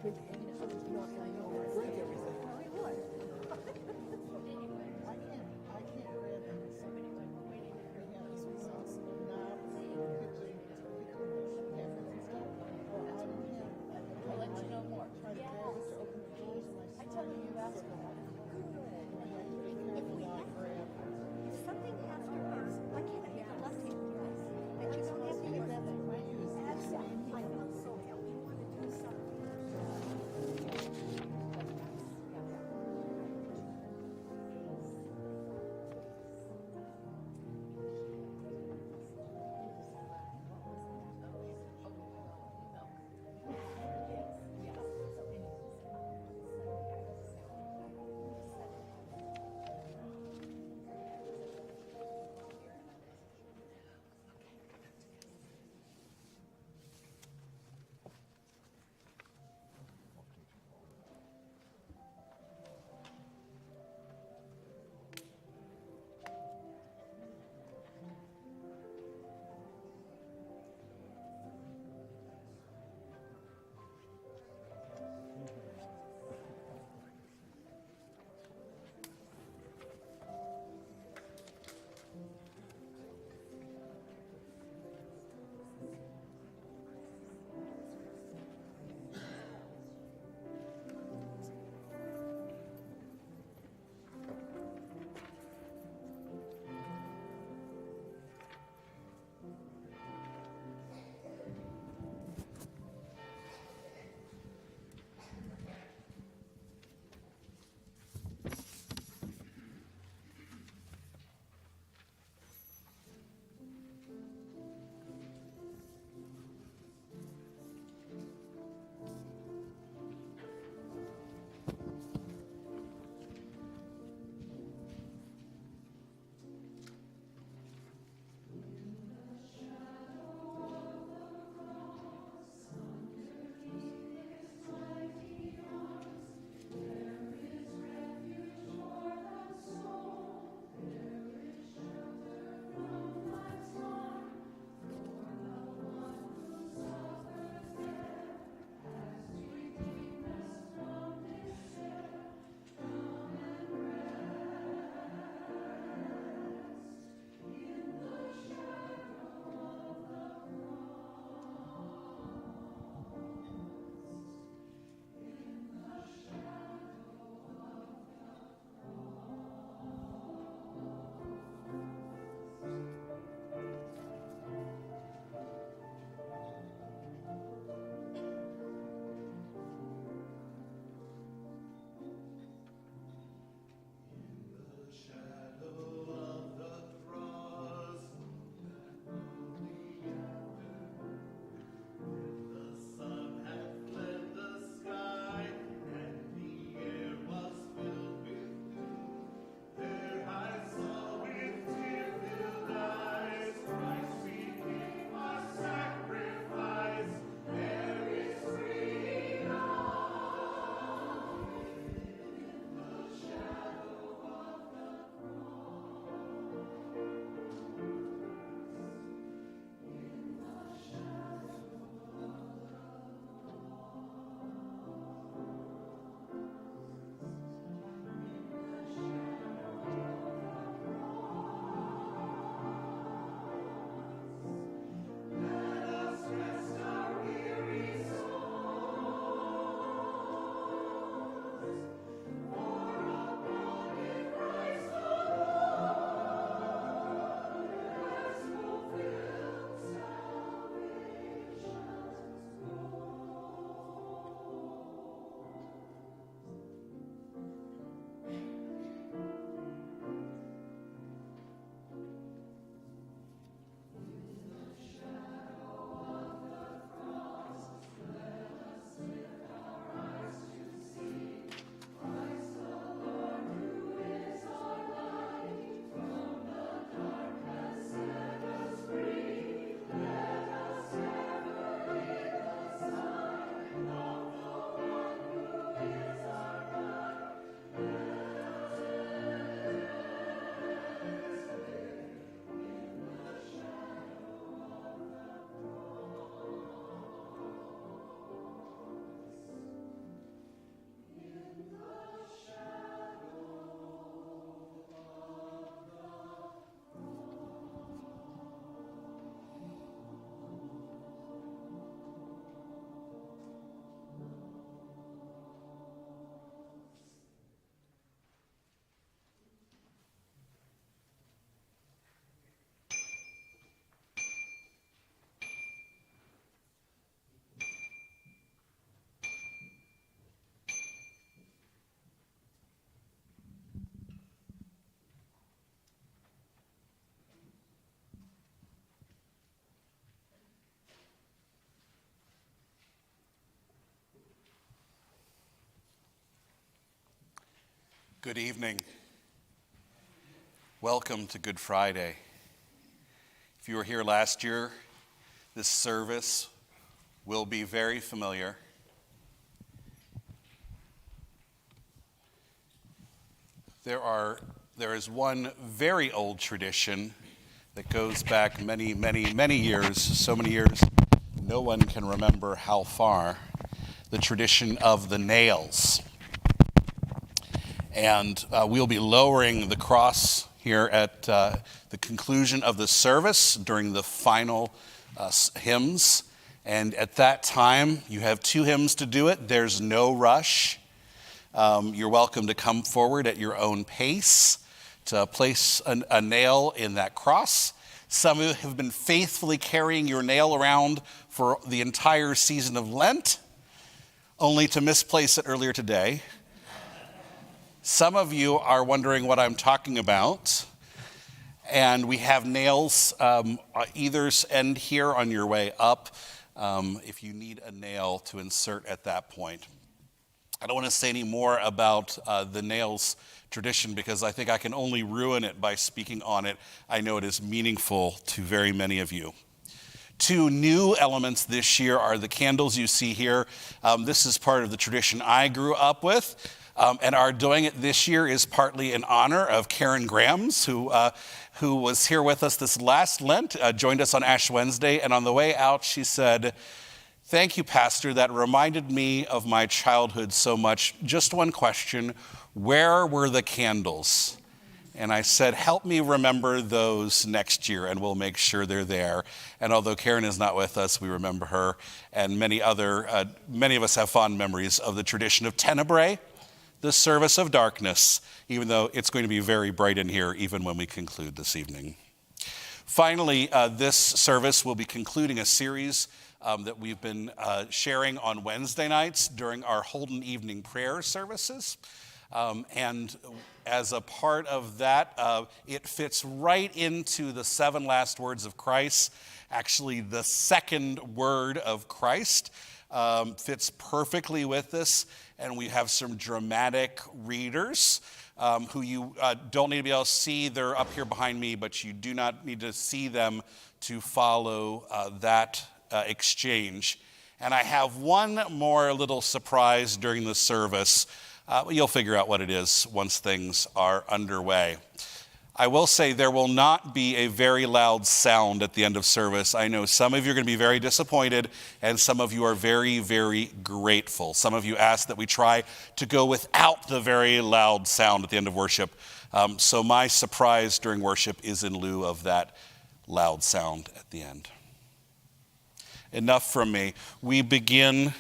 Break everything. I can't grab them. This was also not I'll let you know more. try to grab it to open the doors and I tell you, you asked for that. If something has to happen, why can't I make a left hand? And you don't have to use that. I felt so helped. You want to do something. Good evening. Welcome to Good Friday. If you were here last year, this service will be very familiar. There is one very old tradition that goes back many, many, many years, so many years, no one can remember how far, the tradition of the nails. And we'll be lowering the cross here at the conclusion of the service during the final hymns. And at that time, you have 2 hymns to do it. There's no rush. You're welcome to come forward at your own pace to place a nail in that cross. Some of you have been faithfully carrying your nail around for the entire season of Lent, only to misplace it earlier today. Some of you are wondering what I'm talking about, and we have nails either end here on your way up if you need a nail to insert at that point. I don't want to say any more about the nails tradition because I think I can only ruin it by speaking on it. I know it is meaningful to very many of you. 2 new elements this year are the candles you see here. This is part of the tradition I grew up with. And our doing it this year is partly in honor of Karen Grams, who was here with us this last Lent, joined us on Ash Wednesday. And on the way out, she said, "Thank you, Pastor. That reminded me of my childhood so much. Just one question. Where were the candles?" And I said, "Help me remember those next year, and we'll make sure they're there." And although Karen is not with us, we remember her. And many of us have fond memories of the tradition of Tenebrae, the service of darkness, even though it's going to be very bright in here even when we conclude this evening. Finally, this service will be concluding a series that we've been sharing on Wednesday nights during our Holden evening prayer services. And as a part of that, it fits right into the 7 last words of Christ. Actually, the second word of Christ fits perfectly with this. And we have some dramatic readers who you don't need to be able to see. They're up here behind me, but you do not need to see them to follow that exchange. And I have one more little surprise during the service. You'll figure out what it is once things are underway. I will say there will not be a very loud sound at the end of service. I know some of you are going to be very disappointed, and some of you are very, very grateful. Some of you asked that we try to go without the very loud sound at the end of worship. So my surprise during worship is in lieu of that loud sound at the end. Enough from me. We begin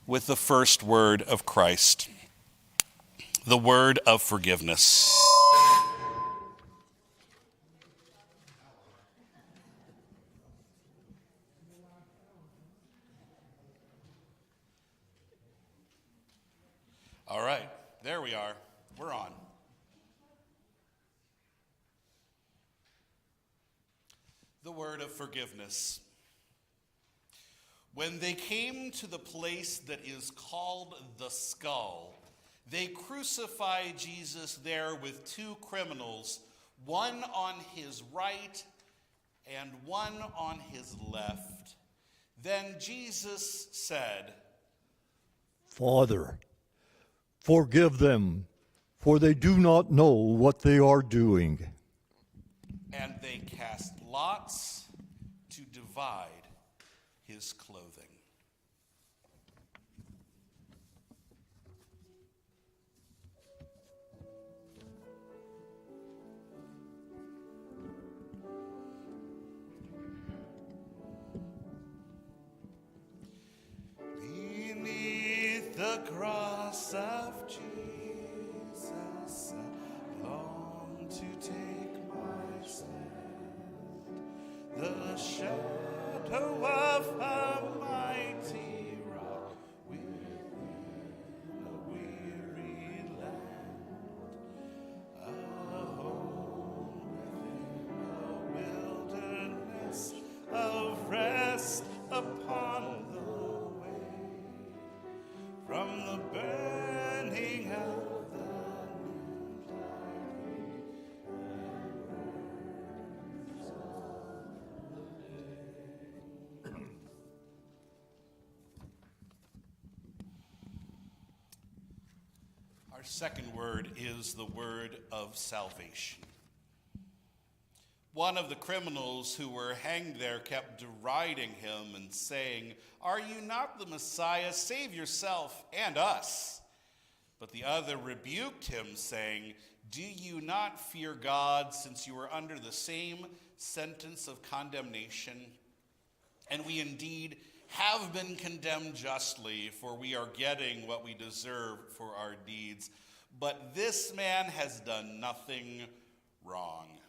with the first word of Christ. The word of forgiveness. All right, there we are. We're on. The word of forgiveness. When they came to the place that is called the Skull, they crucified Jesus there with 2 criminals, one on his right and one on his left. Then Jesus said, "Father, forgive them, for they do not know what they are doing." And they cast lots to divide his clothing. The cross of Jesus, I long to take my stand. The shadow of a mighty rock within a weary land, a home within a wilderness of rest upon the way. From the burning Our second word is the word of salvation. One of the criminals who were hanged there kept deriding him and saying, "Are you not the Messiah? Save yourself and us." But the other rebuked him, saying, "Do you not fear God, since you are under the same sentence of condemnation? And we indeed have been condemned justly, for we are getting what we deserve for our deeds. But this man has done nothing wrong."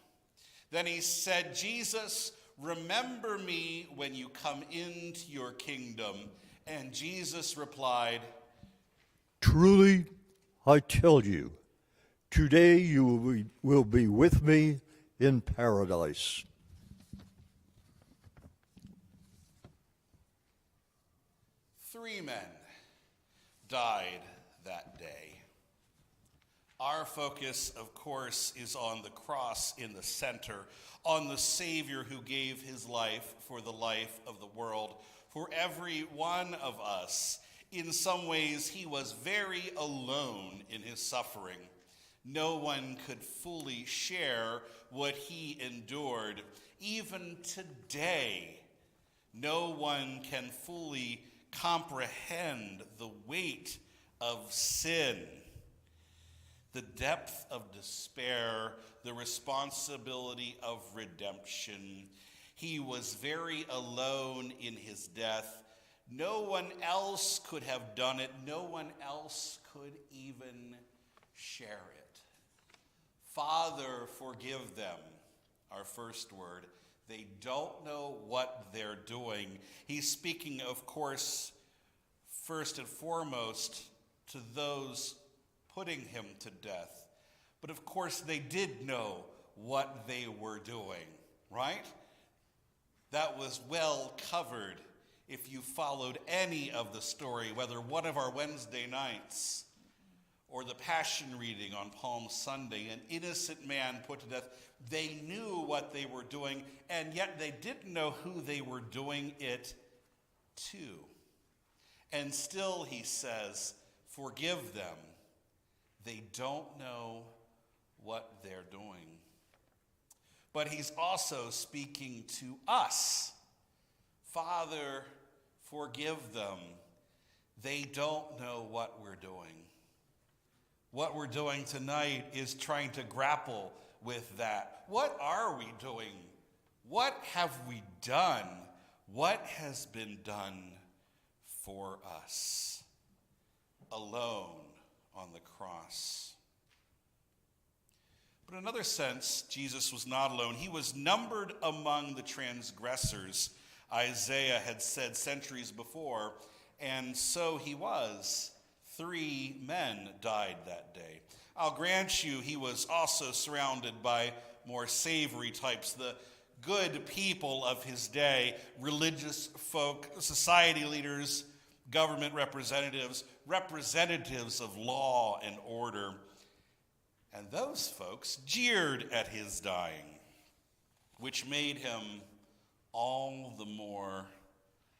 Then he said, "Jesus, remember me when you come into your kingdom." And Jesus replied, Truly, I tell you, today you will be with me in paradise. Three men died that day. Our focus, of course, is on the cross in the center, on the Savior who gave his life for the life of the world, for every one of us. In some ways, he was very alone in his suffering. No one could fully share what he endured. Even today, no one can fully comprehend the weight of sin, the depth of despair, the responsibility of redemption. He was very alone in his death. No one else could have done it. No one else could even share it. Father, forgive them, our first word. They don't know what they're doing. He's speaking, of course, first and foremost to those putting him to death. But of course, they did know what they were doing, right? That was well covered if you followed any of the story, whether one of our Wednesday nights or the Passion reading on Palm Sunday, an innocent man put to death. They knew what they were doing, and yet they didn't know who they were doing it to. And still, he says, forgive them. They don't know what they're doing. But he's also speaking to us. Father, forgive them. They don't know what we're doing. What we're doing tonight is trying to grapple with that. What are we doing? What have we done? What has been done for us? Alone on the cross. But in another sense, Jesus was not alone. He was numbered among the transgressors, Isaiah had said centuries before, and so he was. 3 men died that day. I'll grant you he was also surrounded by more savory types, the good people of his day, religious folk, society leaders, government representatives, representatives of law and order. And those folks jeered at his dying, which made him all the more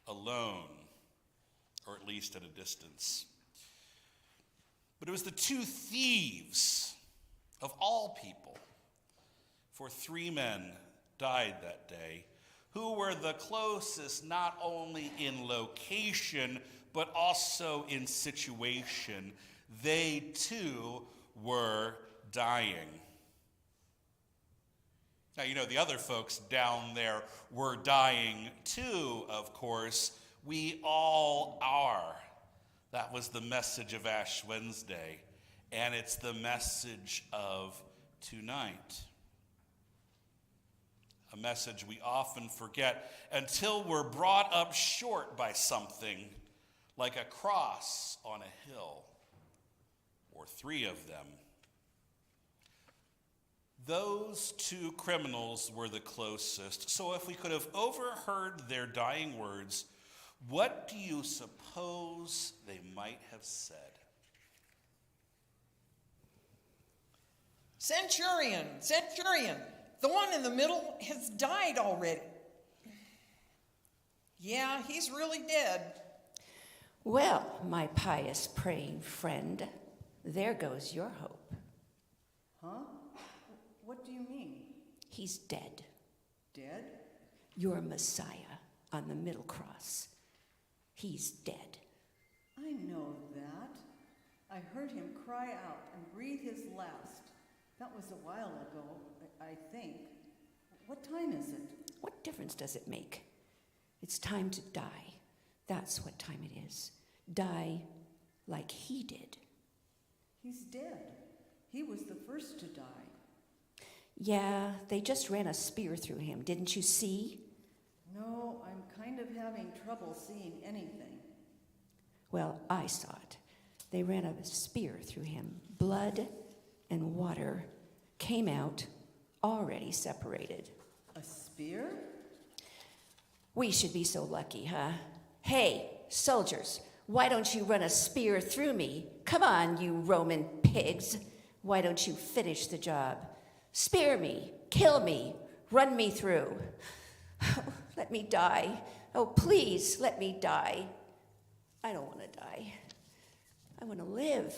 alone, or at least at a distance. But it was the 2 thieves of all people, for 3 men died that day, who were the closest not only in location, but also in situation. They too were dying. Now, you know, the other folks down there were dying too, of course. We all are. That was the message of Ash Wednesday, and it's the message of tonight. A message we often forget until we're brought up short by something like a cross on a hill, or 3 of them. Those 2 criminals were the closest. So if we could have overheard their dying words, what do you suppose they might have said? Centurion, the one in the middle has died already. Yeah, he's really dead. Well, my pious praying friend, There goes your hope. Huh? What do you mean? He's dead. Dead? Your Messiah on the middle cross. He's dead. I know that. I heard him cry out and breathe his last. That was a while ago, I think. What time is it? What difference does it make? It's time to die. That's what time it is. Die like he did. He's dead. He was the first to die. Yeah, they just ran a spear through him, didn't you see? No, I'm kind of having trouble seeing anything. Well, I saw it. They ran a spear through him. Blood and water came out already separated. A spear? We should be so lucky, huh? Hey, soldiers, why don't you run a spear through me? Come on, you Roman pigs. Why don't you finish the job? Spear me, kill me, run me through. Let me die. Oh, please, let me die. I don't want to die. I want to live.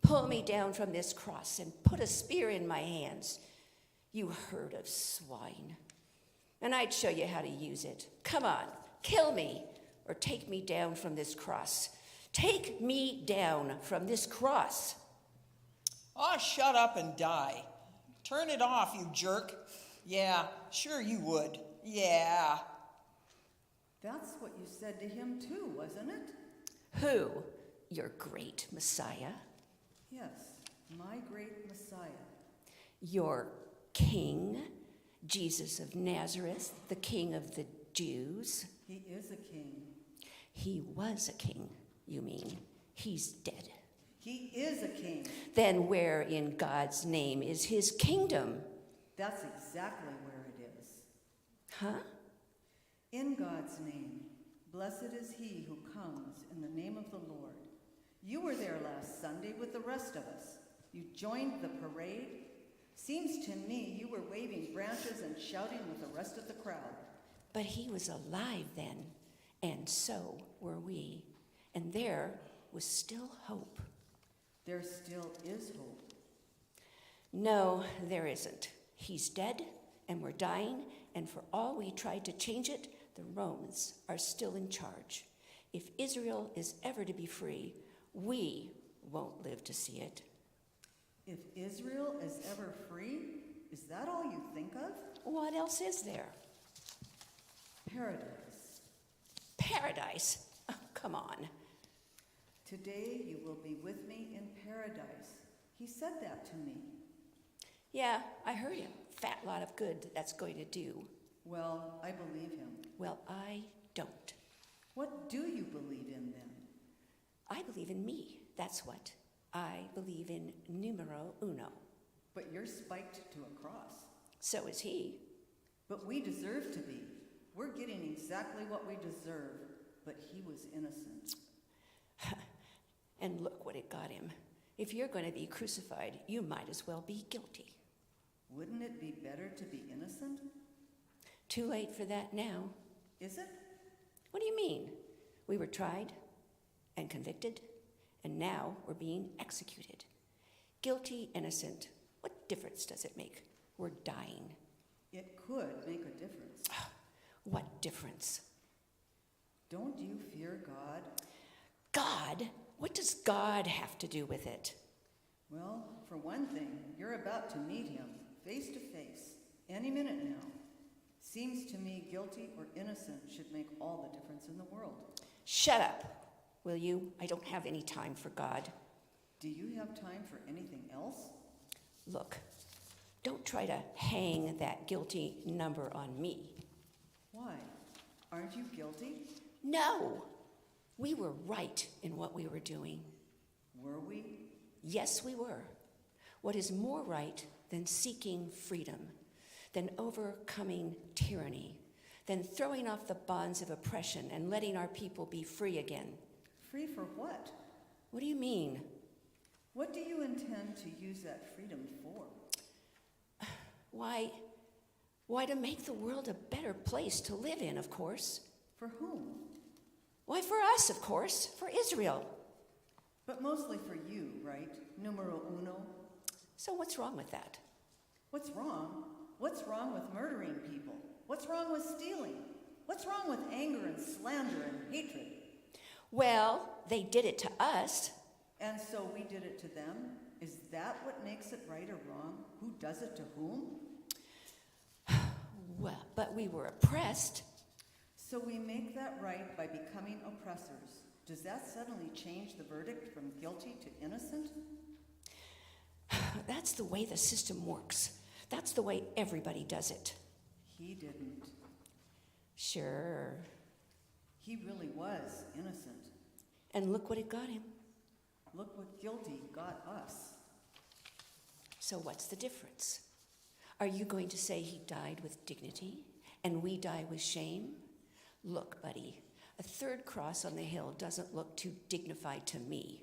Pull me down from this cross and put a spear in my hands, you herd of swine. And I'd show you how to use it. Come on, kill me, or take me down from this cross. Take me down from this cross. Ah, shut up and die. Turn it off, you jerk. Yeah, sure you would. Yeah. That's what you said to him too, wasn't it? Who? Your great Messiah? Yes, my great Messiah. Your king, Jesus of Nazareth, the king of the Jews? He is a king. He was a king, you mean. He's dead. He is a king. Then where in God's name is his kingdom? That's exactly where it is. Huh? In God's name, blessed is he who comes in the name of the Lord. You were there last Sunday with the rest of us. You joined the parade. Seems to me you were waving branches and shouting with the rest of the crowd. But he was alive then, and so were we. And there was still hope. There still is hope. No, there isn't. He's dead, and we're dying, and for all we tried to change it, the Romans are still in charge. If Israel is ever to be free, we won't live to see it. If Israel is ever free, is that all you think of? What else is there? Paradise. Paradise? Oh, come on. Today you will be with me in paradise. He said that to me. Yeah, I heard him. Fat lot of good that's going to do. Well, I believe him. Well, I don't. What do you believe in then? I believe in me. That's what. I believe in numero uno. But you're spiked to a cross. So is he. But we deserve to be. We're getting exactly what we deserve. But he was innocent. And look what it got him. If you're going to be crucified, you might as well be guilty. Wouldn't it be better to be innocent? Too late for that now. Is it? What do you mean? We were tried and convicted, and now we're being executed. Guilty, innocent, what difference does it make? We're dying. It could make a difference. What difference? Don't you fear God? God? What does God have to do with it? Well, for one thing, you're about to meet him face to face any minute now. Seems to me guilty or innocent should make all the difference in the world. Shut up, will you? I don't have any time for God. Do you have time for anything else? Look, don't try to hang that guilty number on me. Why? Aren't you guilty? No, we were right in what we were doing. Were we? Yes, we were. What is more right than seeking freedom, than overcoming tyranny, than throwing off the bonds of oppression and letting our people be free again? Free for what? What do you mean? What do you intend to use that freedom for? Why, to make the world a better place to live in, of course. For whom? Why, for us, of course, for Israel. But mostly for you, right? Numero uno. So what's wrong with that? What's wrong? What's wrong with murdering people? What's wrong with stealing? What's wrong with anger and slander and hatred? Well, they did it to us. And so we did it to them? Is that what makes it right or wrong? Who does it to whom? Well, but we were oppressed. So we make that right by becoming oppressors. Does that suddenly change the verdict from guilty to innocent? That's the way the system works. That's the way everybody does it. He didn't. Sure. He really was innocent. And look what it got him. Look what guilty got us. So what's the difference? Are you going to say he died with dignity and we die with shame? Look, buddy, a third cross on the hill doesn't look too dignified to me.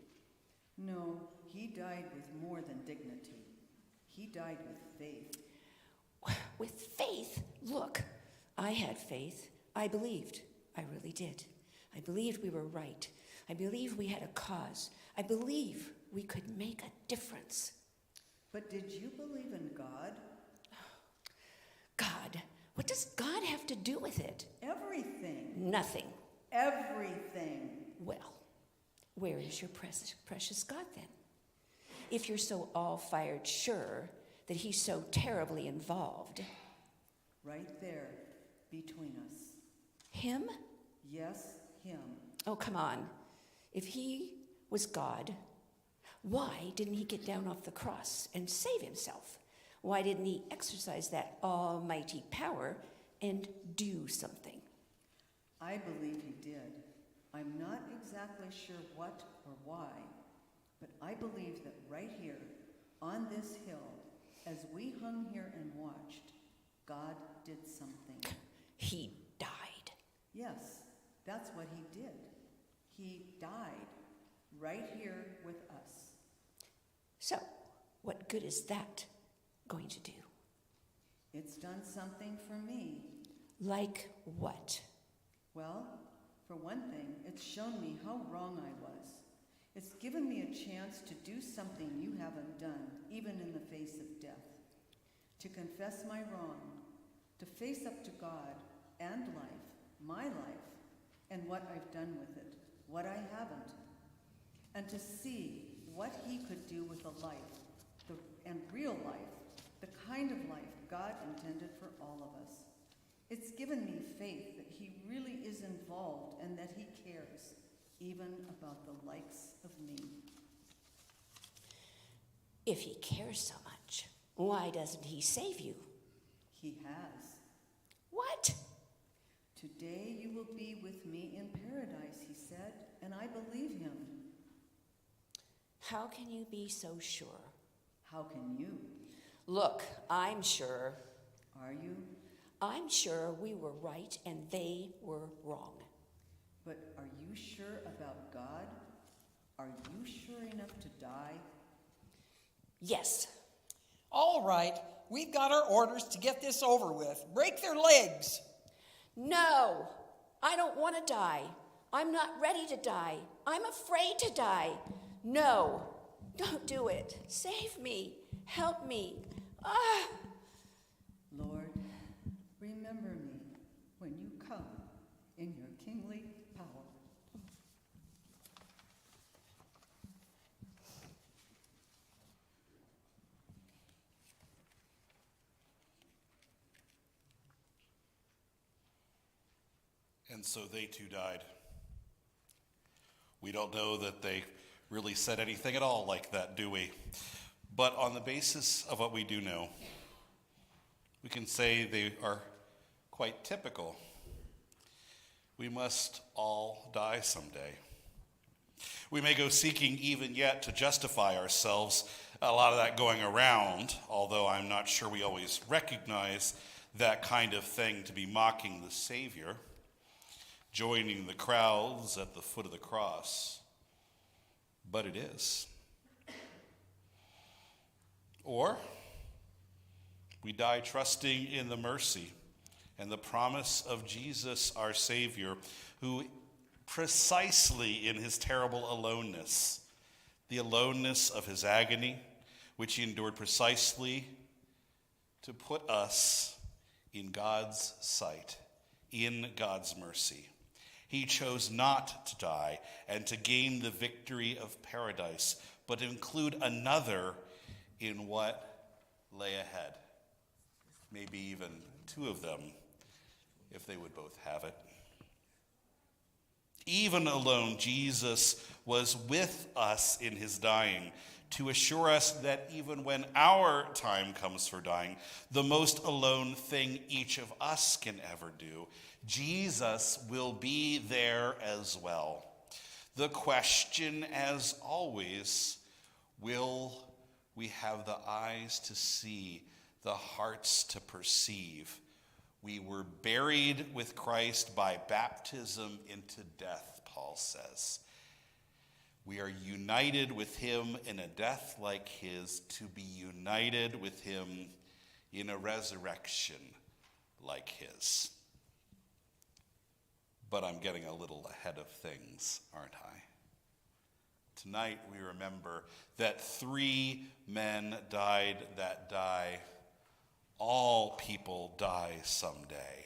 No, he died with more than dignity. He died with faith. With faith? Look, I had faith. I believed. I really did. I believed we were right. I believed we had a cause. I believe we could make a difference. But did you believe in God? God? What does God have to do with it? Everything. Nothing. Everything. Well, where is your precious God then? If you're so all-fired sure that he's so terribly involved. Right there, between us. Him? Yes, him. Oh, come on. If he was God, why didn't he get down off the cross and save himself? Why didn't he exercise that almighty power and do something? I believe he did. I'm not exactly sure what or why, but I believe that right here, on this hill, as we hung here and watched, God did something. He died. Yes, that's what he did. He died right here with us. So, what good is that going to do? It's done something for me. Like what? Well, for one thing, it's shown me how wrong I was. It's given me a chance to do something you haven't done, even in the face of death. To confess my wrong, to face up to God and life, my life, and what I've done with it, what I haven't, and to see what he could do with a life, and real life, the kind of life God intended for all of us. It's given me faith that he really is involved and that he cares, even about the likes of me. If he cares so much, why doesn't he save you? He has. What? Today you will be with me in paradise, he said, and I believe him. How can you be so sure? How can you? Look, I'm sure. Are you? I'm sure we were right and they were wrong. But are you sure about God? Are you sure enough to die? Yes. All right, we've got our orders to get this over with. Break their legs. No, I don't want to die. I'm not ready to die. I'm afraid to die. No, don't do it. Save me. Help me. Ah! Lord, remember me when you come in your kingly power. And so they too died. We don't know that they really said anything at all like that, do we? But on the basis of what we do know, we can say they are quite typical. We must all die someday. We may go seeking even yet to justify ourselves, a lot of that going around, although I'm not sure we always recognize that kind of thing to be mocking the Savior, joining the crowds at the foot of the cross. But it is. Or we die trusting in the mercy and the promise of Jesus, our Savior, who precisely in his terrible aloneness the aloneness of his agony, which he endured precisely to put us in God's sight, in God's mercy. He chose not to die and to gain the victory of paradise, but to include another in what lay ahead. Maybe even two of them, if they would both have it. Even alone, Jesus was with us in his dying to assure us that even when our time comes for dying, the most alone thing each of us can ever do, Jesus will be there as well. The question, as always, will we have the eyes to see, the hearts to perceive? We were buried with Christ by baptism into death, Paul says. We are united with him in a death like his, to be united with him in a resurrection like his. But I'm getting a little ahead of things, aren't I? Tonight we remember that 3 men died that die. All people die someday.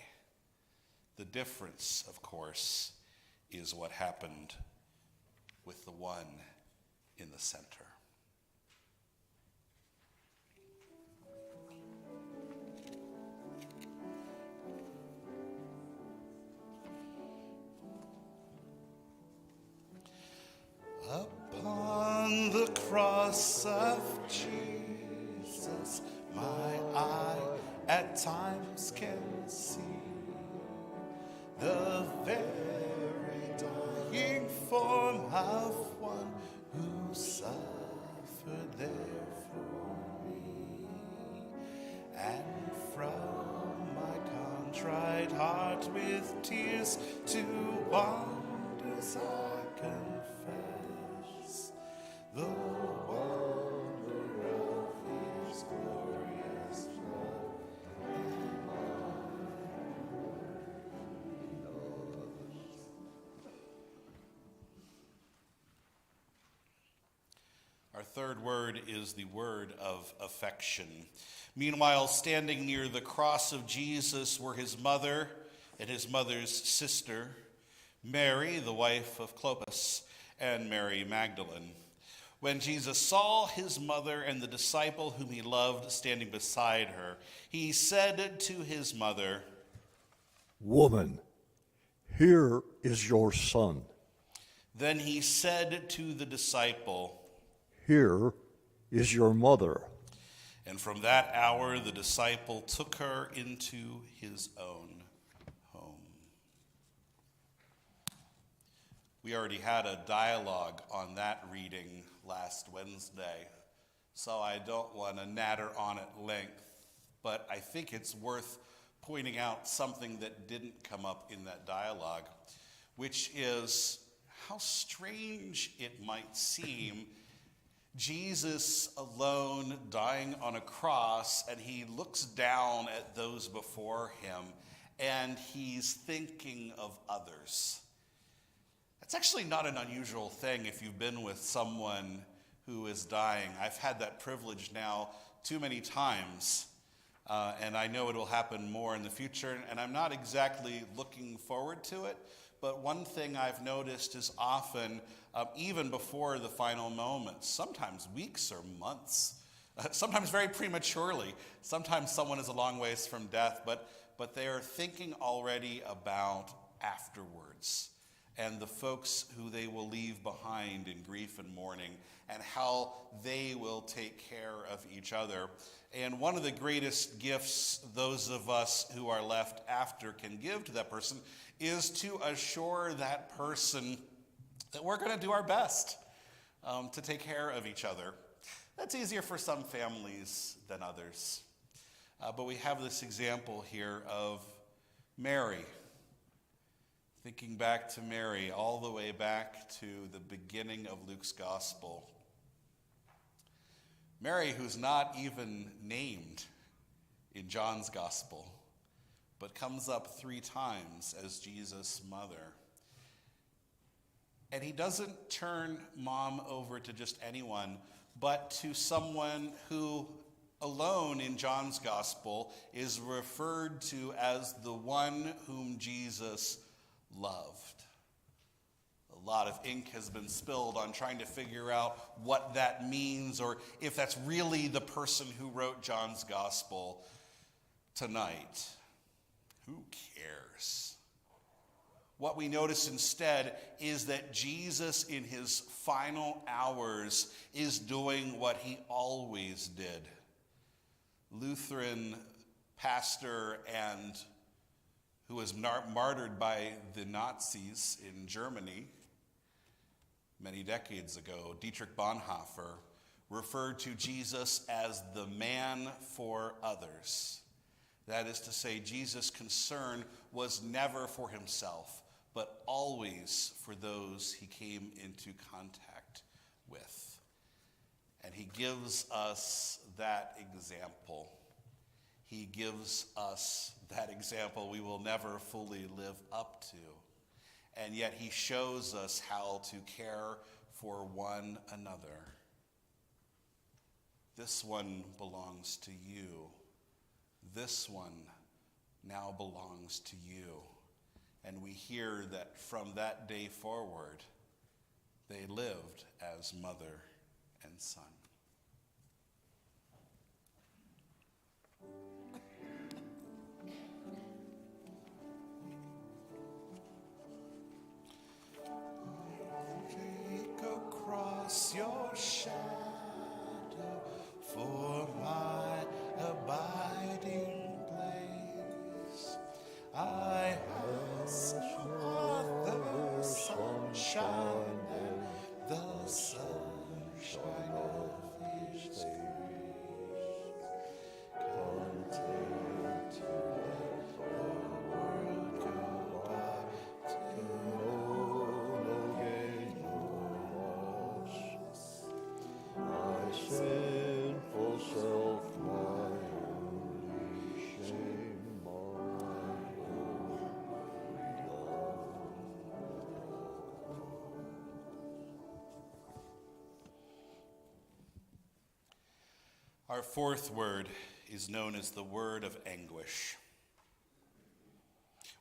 The difference, of course, is what happened with the one in the center. Upon the cross of Jesus, my eye at times can see the very dying form of one who suffered there for me. And from my contrite heart with tears to wonders I confess the wonder of his glorious love and Our third word is the word of affection. Meanwhile, standing near the cross of Jesus were his mother and his mother's sister, Mary, the wife of Clopas, and Mary Magdalene. When Jesus saw his mother and the disciple whom he loved standing beside her, he said to his mother, Woman, here is your son. Then he said to the disciple, Here is your mother. And from that hour the disciple took her into his own home. We already had a dialogue on that reading last Wednesday, so I don't want to natter on at length, but I think it's worth pointing out something that didn't come up in that dialogue, which is how strange it might seem Jesus alone dying on a cross, and he looks down at those before him, and he's thinking of others. That's actually not an unusual thing if you've been with someone who is dying. I've had that privilege now too many times, and I know it'll happen more in the future, and I'm not exactly looking forward to it, but one thing I've noticed is often, even before the final moments, sometimes weeks or months, sometimes very prematurely, sometimes someone is a long ways from death, but they are thinking already about afterwards and the folks who they will leave behind in grief and mourning and how they will take care of each other. And one of the greatest gifts those of us who are left after can give to that person is to assure that person that we're going to do our best to take care of each other. That's easier for some families than others. But we have this example here of Mary. Thinking back to Mary, all the way back to the beginning of Luke's gospel. Mary, who's not even named in John's gospel, but comes up 3 times as Jesus' mother. And he doesn't turn mom over to just anyone, but to someone who alone in John's gospel is referred to as the one whom Jesus loved. A lot of ink has been spilled on trying to figure out what that means, or if that's really the person who wrote John's gospel tonight. Who cares? What we notice instead is that Jesus in his final hours is doing what he always did. Lutheran pastor and who was martyred by the Nazis in Germany many decades ago, Dietrich Bonhoeffer, referred to Jesus as the man for others. That is to say, Jesus' concern was never for himself, but always for those he came into contact with. And he gives us that example. He gives us that example we will never fully live up to. And yet he shows us how to care for one another. This one belongs to you. This one now belongs to you. And we hear that from that day forward, they lived as mother and son. Take across your shadow for my abiding place. I ask for the sunshine and the sunshine of his face. Content to let the world go by, to know no gain, no loss. My sinful self, my only shame, my only love. Our fourth word is known as the word of anguish.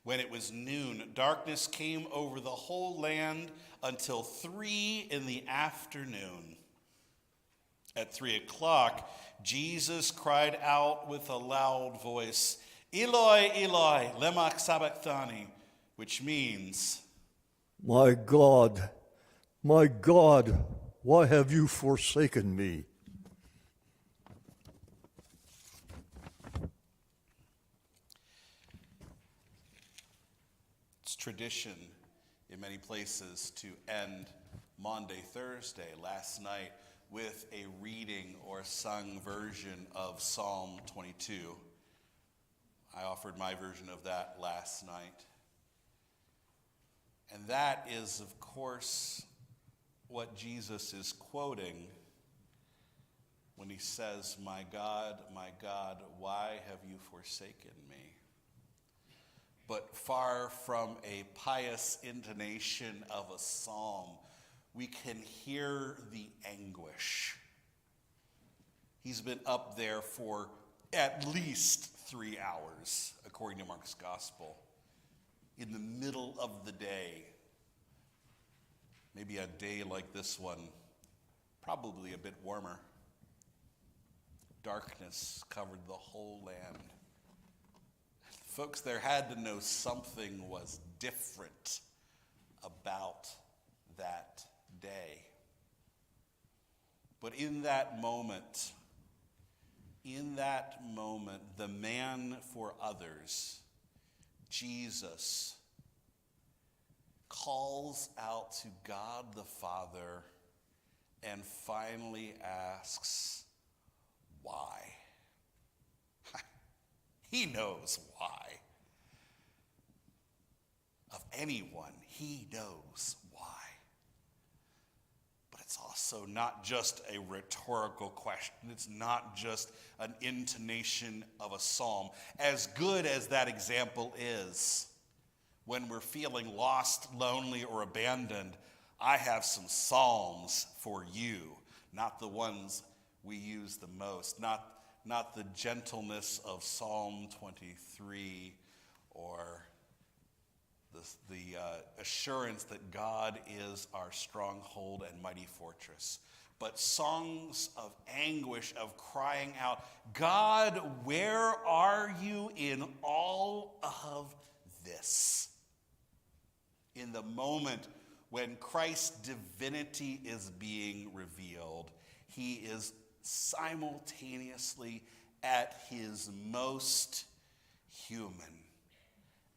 When it was noon, darkness came over the whole land until 3 p.m. At 3 o'clock, Jesus cried out with a loud voice, Eloi, Eloi, lema sabachthani, which means, my God, why have you forsaken me? It's tradition in many places to end Maundy Thursday, last night, with a reading or sung version of Psalm 22. I offered my version of that last night. And that is, of course, what Jesus is quoting when he says, my God, why have you forsaken me? But far from a pious intonation of a psalm, we can hear the anguish. He's been up there for at least 3 hours, according to Mark's gospel, in the middle of the day. Maybe a day like this one, probably a bit warmer. Darkness covered the whole land. Folks, there had to know something was different about that day. But in that moment, the man for others, Jesus, calls out to God the Father and finally asks, why? He knows why. Of anyone, he knows why. But it's also not just a rhetorical question. It's not just an intonation of a psalm. As good as that example is, when we're feeling lost, lonely, or abandoned, I have some psalms for you, not the ones we use the most, not the gentleness of Psalm 23 or the assurance that God is our stronghold and mighty fortress, but songs of anguish, of crying out, God, where are you in all of this? In the moment when Christ's divinity is being revealed, he is simultaneously at his most human,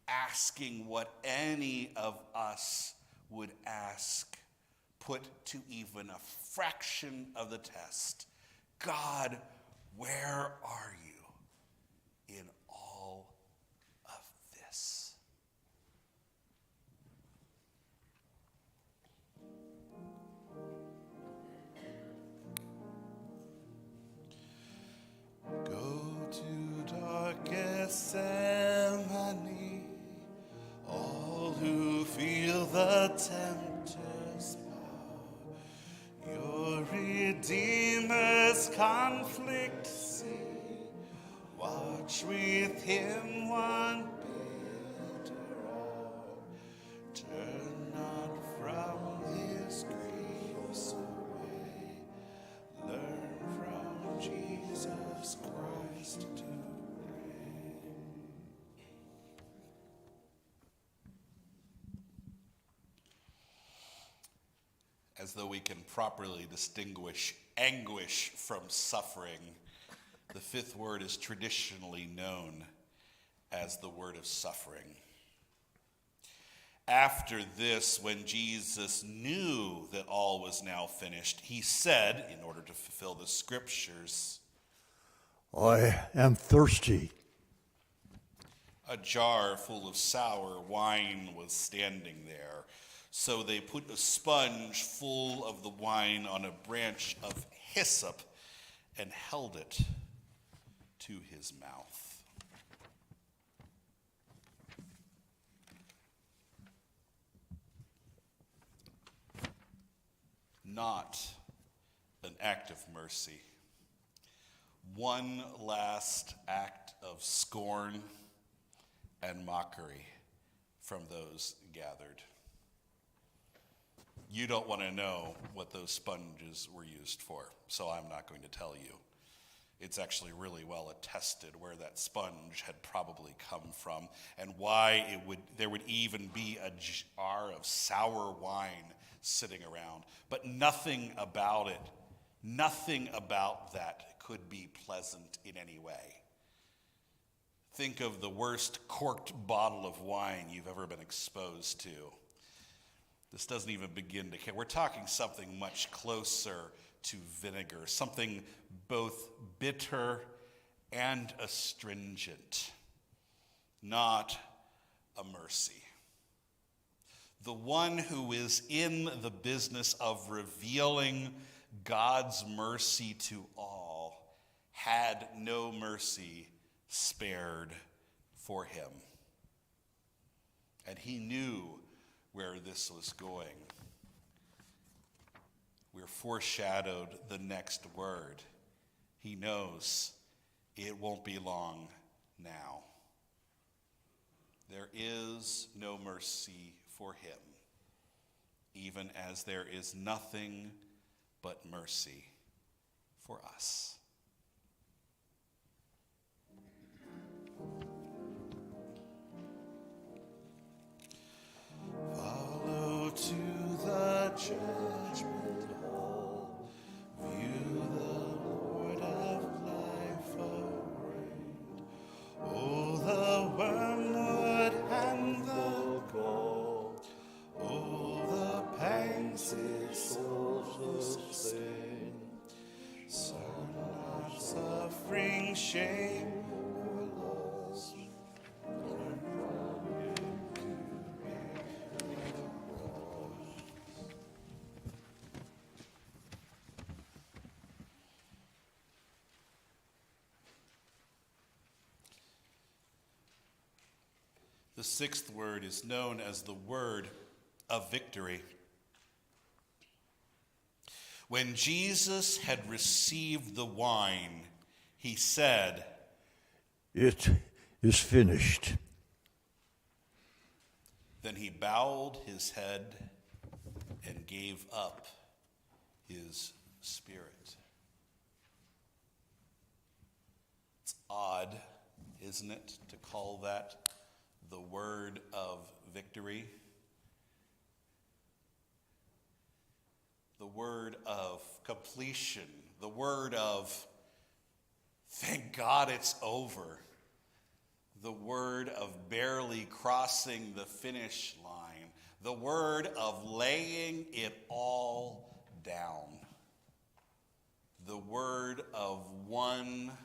asking what any of us would ask, put to even a fraction of the test. God, where are you in all of this? Go to dark Gethsemane, all who feel the tempter's power, your Redeemer's conflict see, watch with him one bitter hour, turn not from his griefs away, learn from Jesus Christ to pray. As though we can properly distinguish anguish from suffering, the fifth word is traditionally known as the word of suffering. After this, when Jesus knew that all was now finished, he said, in order to fulfill the scriptures, I am thirsty. a jar full of sour wine was standing there. So they put a sponge full of the wine on a branch of hyssop and held it to his mouth. Not an act of mercy. One last act of scorn and mockery from those gathered. You don't want to know what those sponges were used for, so I'm not going to tell you. It's actually really well attested where that sponge had probably come from and why there would even be a jar of sour wine sitting around. But nothing about that could be pleasant in any way. Think of the worst corked bottle of wine you've ever been exposed to. This doesn't even begin to care. We're talking something much closer to vinegar, something both bitter and astringent, not a mercy. The one who is in the business of revealing God's mercy to all had no mercy spared for him. And he knew where this was going. We're foreshadowed the next word. He knows it won't be long now. There is no mercy for him, even as there is nothing but mercy for us. Follow to the judgment hall, view the Lord of life arraigned. Oh, the wormwood and the gall, oh, the pangs his soul sustain. So not suffering, shame, or loss. The sixth word is known as the word of victory. When Jesus had received the wine, he said, "It is finished." Then he bowed his head and gave up his spirit. It's odd, isn't it, to call that the word of victory? The word of completion, the word of thank God it's over, the word of barely crossing the finish line, the word of laying it all down, the word of one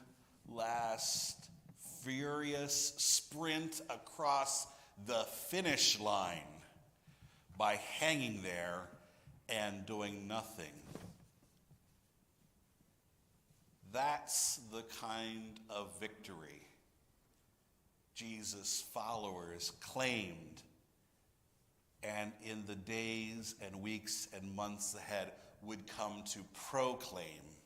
last furious sprint across the finish line by hanging there and doing nothing. That's the kind of victory Jesus' followers claimed, and in the days and weeks and months ahead would come to proclaim.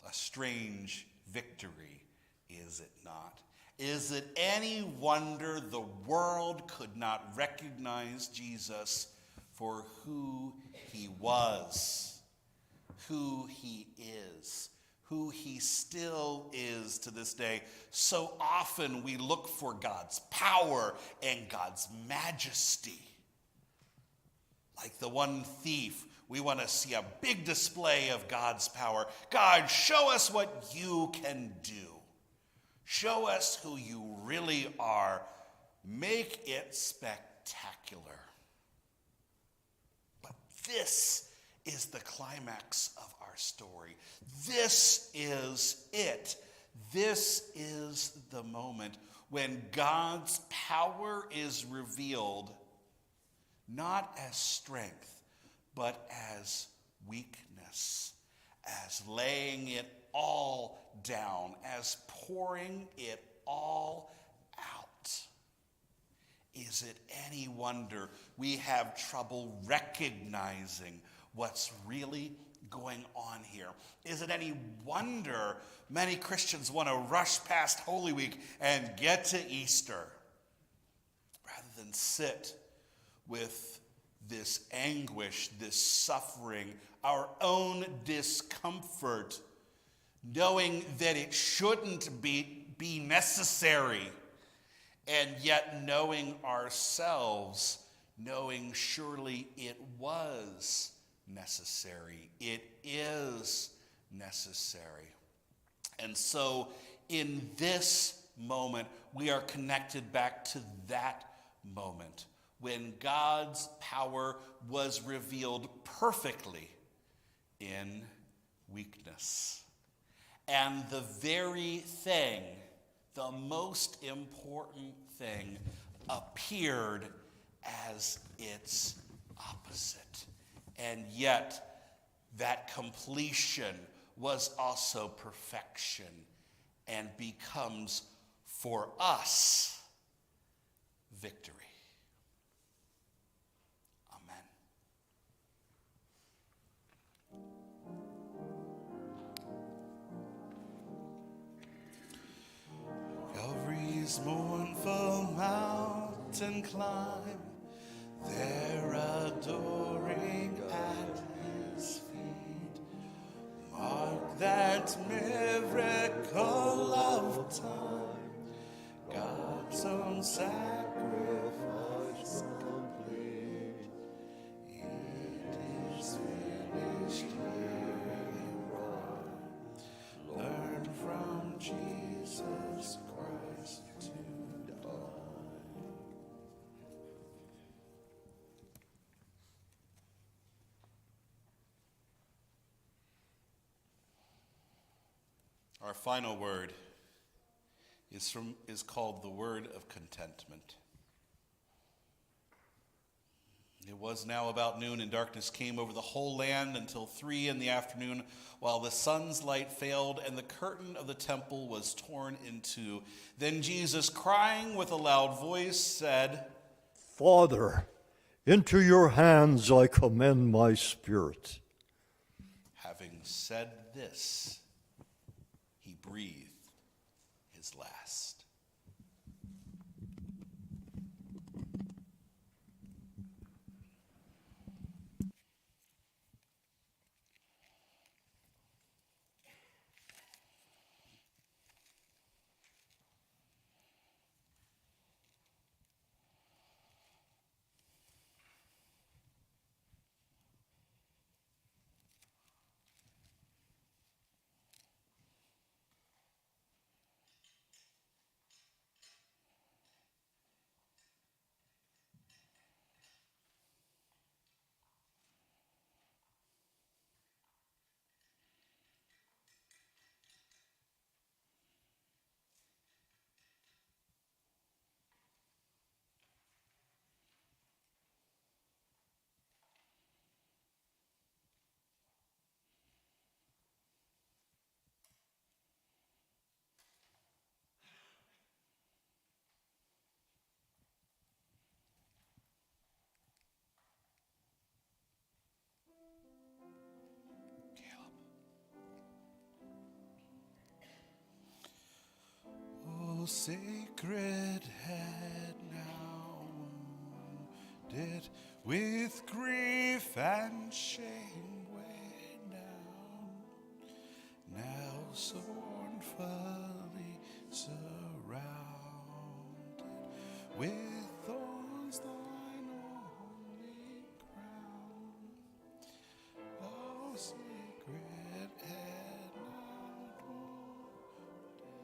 A strange victory, is it not? Is it any wonder the world could not recognize Jesus for who he was, who he is, who he still is to this day? So often we look for God's power and God's majesty. Like the one thief, we want to see a big display of God's power. God, show us what you can do. Show us who you really are. Make it spectacular. But this is the climax of our story. This is it. This is the moment when God's power is revealed, not as strength, but as weakness, as laying it all down, as pouring it all out. Is it any wonder we have trouble recognizing what's really going on here? Is it any wonder many Christians want to rush past Holy Week and get to Easter rather than sit with this anguish, this suffering, our own discomfort, knowing that it shouldn't be necessary, and yet knowing ourselves, knowing surely it was necessary. It is necessary. And so in this moment, we are connected back to that moment when God's power was revealed perfectly in weakness. And the very thing, the most important thing, appeared as its opposite. And yet, that completion was also perfection and becomes for us victory. Amen. Calvary's mournful mountain climb, there adoring at his feet, mark that miracle of time, God's own sacrifice complete. It is finished, hear him cry. Learn from Jesus Christ to die. Our final word is called the word of contentment. It was now about noon, and darkness came over the whole land until 3 p.m, while the sun's light failed and the curtain of the temple was torn in two. Then Jesus, crying with a loud voice, said, "Father, into your hands I commend my spirit." said this, he breathed his last. O sacred head now wounded with grief and shame weighed down, now so mournfully surrounded with thorns thine only crown. O sacred head now wounded,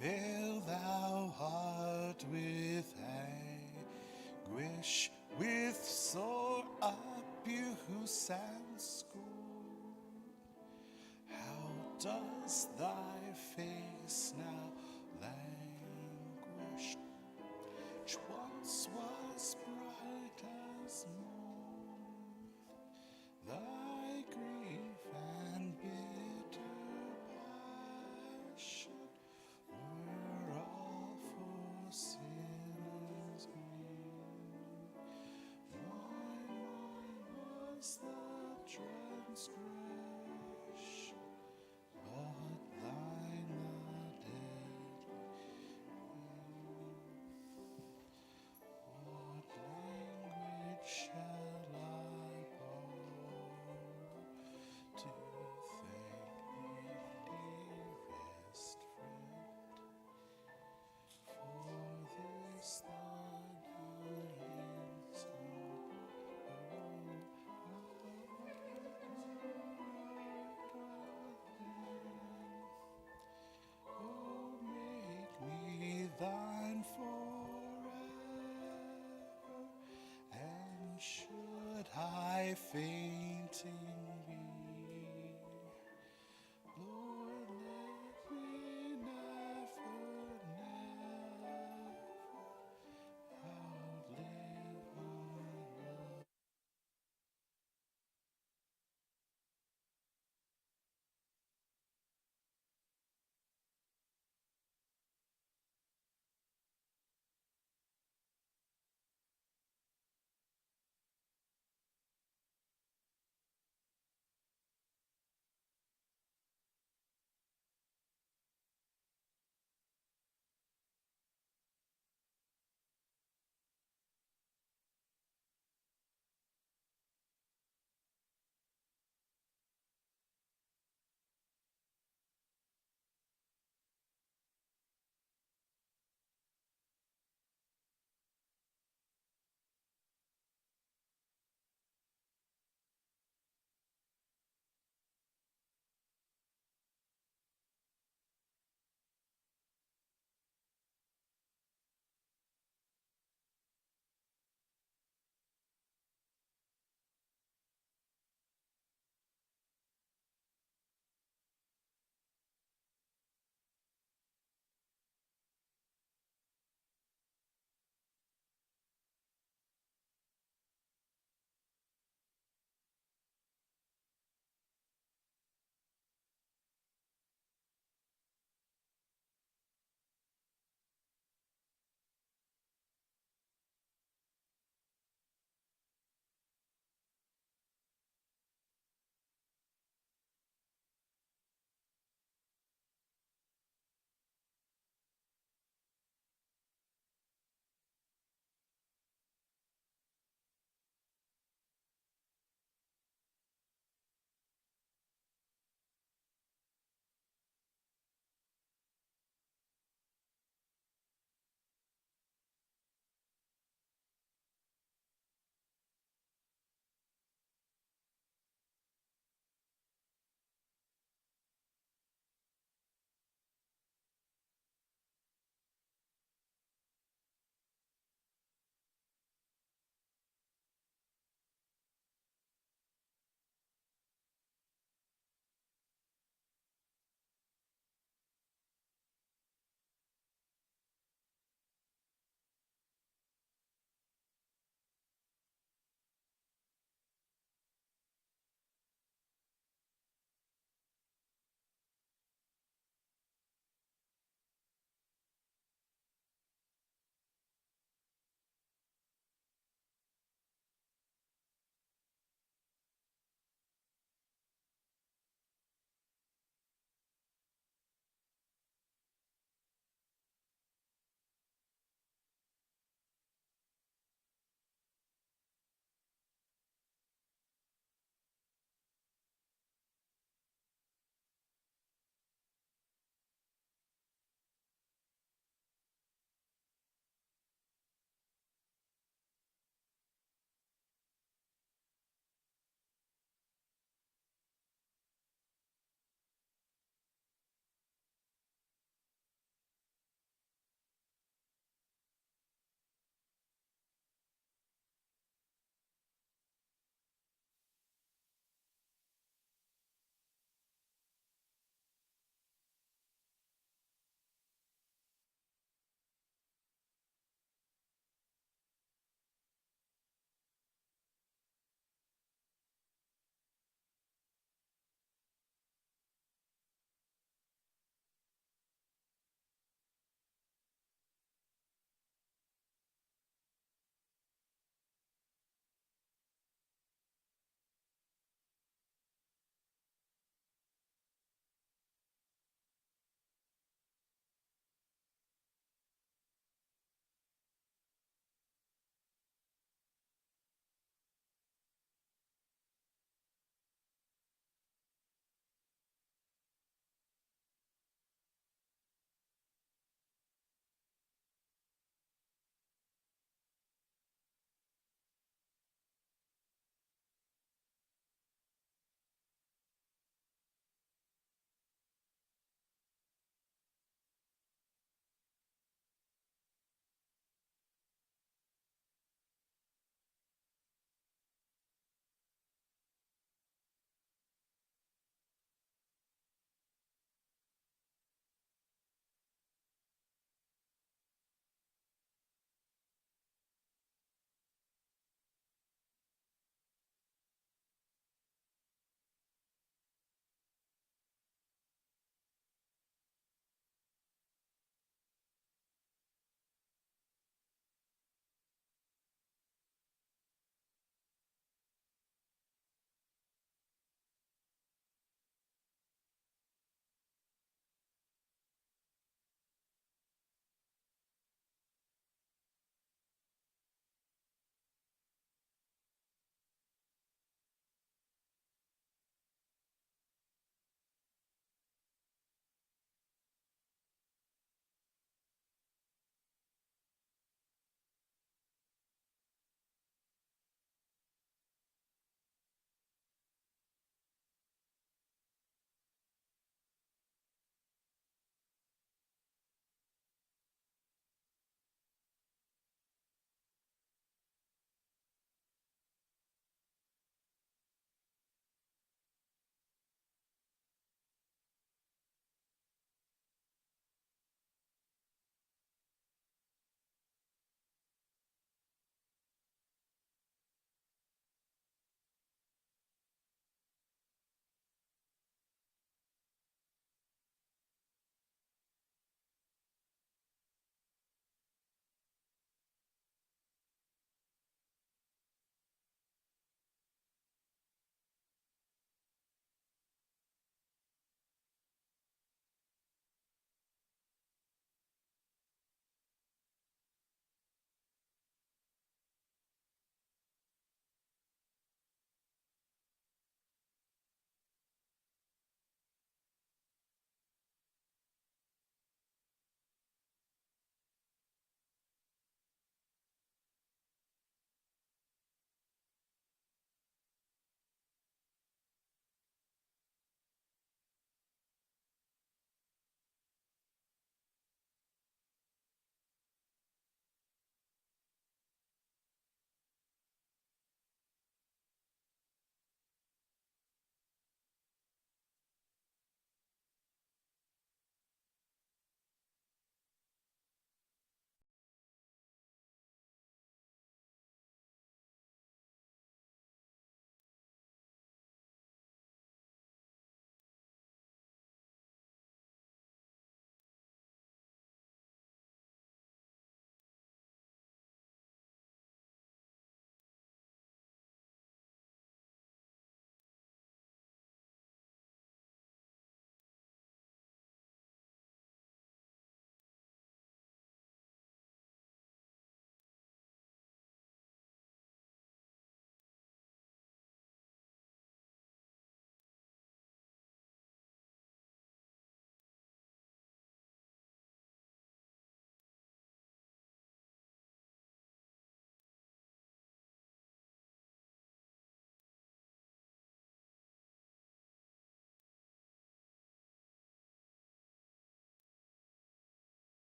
Hail thou heart with anguish, with sore abuse and scorn. How does thy face now languish, which once was bright as morn? Thy grief and bitter passion were all for sinners mean. My mind was the transgression, but thine the deadly pain. What language shall I borrow to thank thee, dearest friend, for this thine hands Oh, make me thine forever, and should I fainting